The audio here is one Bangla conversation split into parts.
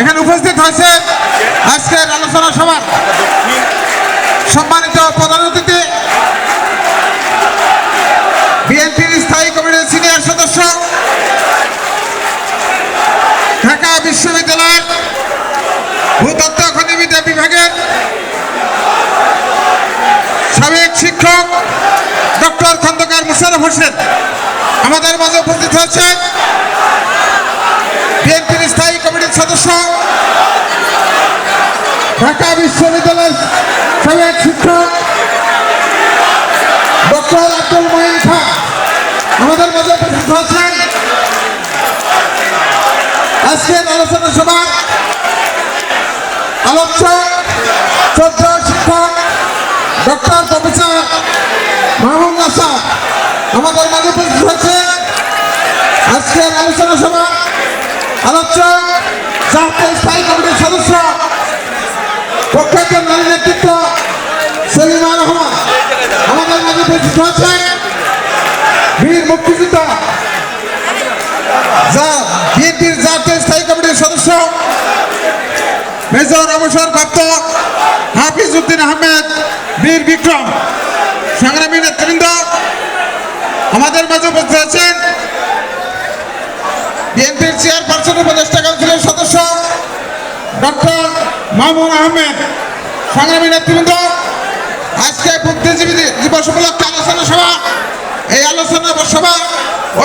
এখানে উপস্থিত হয়েছে আজকের আলোচনা সভার সম্মানিত প্রধান অতিথি, বিএনপির স্থায়ী কমিটির সিনিয়র সদস্য, ঢাকা বিশ্ববিদ্যালয়ের ভূতত্ত্ব খনিবিদ্যা বিভাগের সাবেক শিক্ষক ডক্টর খন্দকার মোশাররফ হোসেন আমাদের মাঝে উপস্থিত হয়েছেন। বিএনপির স্থায়ী কমিটির সদস্য, ঢাকা বিশ্ববিদ্যালয়ের সাবেক শিক্ষক ডক্টর আব্দুল মঈন খান আমাদের মাঝে উপস্থিত হয়েছেন। আজকের আলোচনা সভা আলোচক শ্রদ্ধ শিক্ষক ডক্টর প্রফেসর মাহমুদ আসাদ আমাদের মাঝে উপস্থিত হয়েছে। আজকের আলোচনা সভা আলোচক জাতীয় স্থায়ী কমিটির সদস্য প্রখ্যাত নারী নেতৃত্ব সেলিমা রহমান আমাদের মাঝে উপস্থিত হয়েছেন। বীর মুক্তিযোদ্ধা বিএনপির জাতীয় স্থায়ী কমিটির সদস্য মেজর অবসরপ্রাপ্ত হাফিজ উদ্দিন আহমেদ বীর বিক্রম সংগ্রামী নেতৃবৃন্দ আমাদের মাঝে উপস্থিত আছেন। বিএনপির চেয়ারপারসন উপদেষ্টা কাউন্সিলের সদস্য ডক্টর মামুন আহমেদ সংগ্রামী নেতৃবৃন্দ। আজকে বুদ্ধিজীবী দিবস উপলক্ষে আলোচনা সভা, এই আলোচনা সভা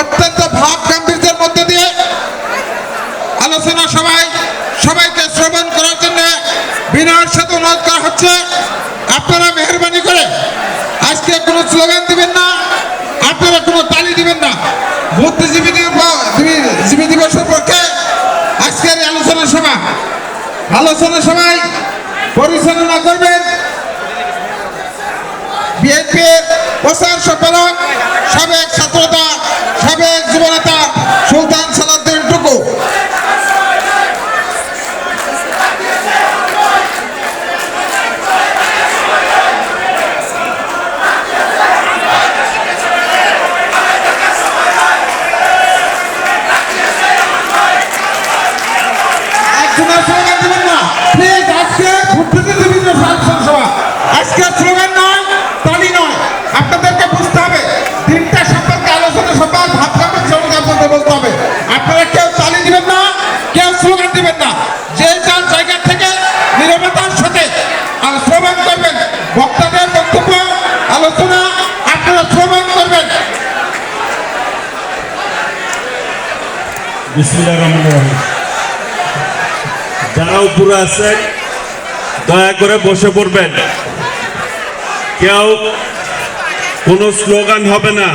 অত্যন্ত ভাব গাম্ভীর্যের মধ্যে দিয়ে আলোচনা সভায় সবাইকে শ্রবণ করার জন্য বিনয়ের সাথে অনুরোধ করা হচ্ছে, আপনারা মেহরবানি করে আজকে কোনো স্লোগান দিবেন না, আপনারা কোনো তালি দিবেন না। বুদ্ধিজীবী দিবসের পক্ষে আজকের আলোচনা সভায় পরিচালনা করবেন বিএনপির প্রচার সম্পাদক সাবেক ছাত্রনেতা সাবেক যুবনেতা সুলতান সালাউদ্দিন টুকু। আজকে স্লোগান নয়, তালি নয়, আপনাদেরকে বুঝতে হবে তিনটা সম্পর্কে আলোচনা সভা ভাবতে আপনাদের বলতে হবে। আপনারা কেউ তালি দিবেন না, কেউ স্লোগান দিবেন না, যে যার জায়গা থেকে নীরবতার সাথে শ্রবণ করবেন। বক্তাদের বক্তব্য আলোচনা আপনারা শ্রবণ করবেন। বিসমিল্লাহির রহমানির রহিম। যারা উপরে আছেন দয়া করে বসে পড়বেন। কেউ কোনো স্লোগান হবে না।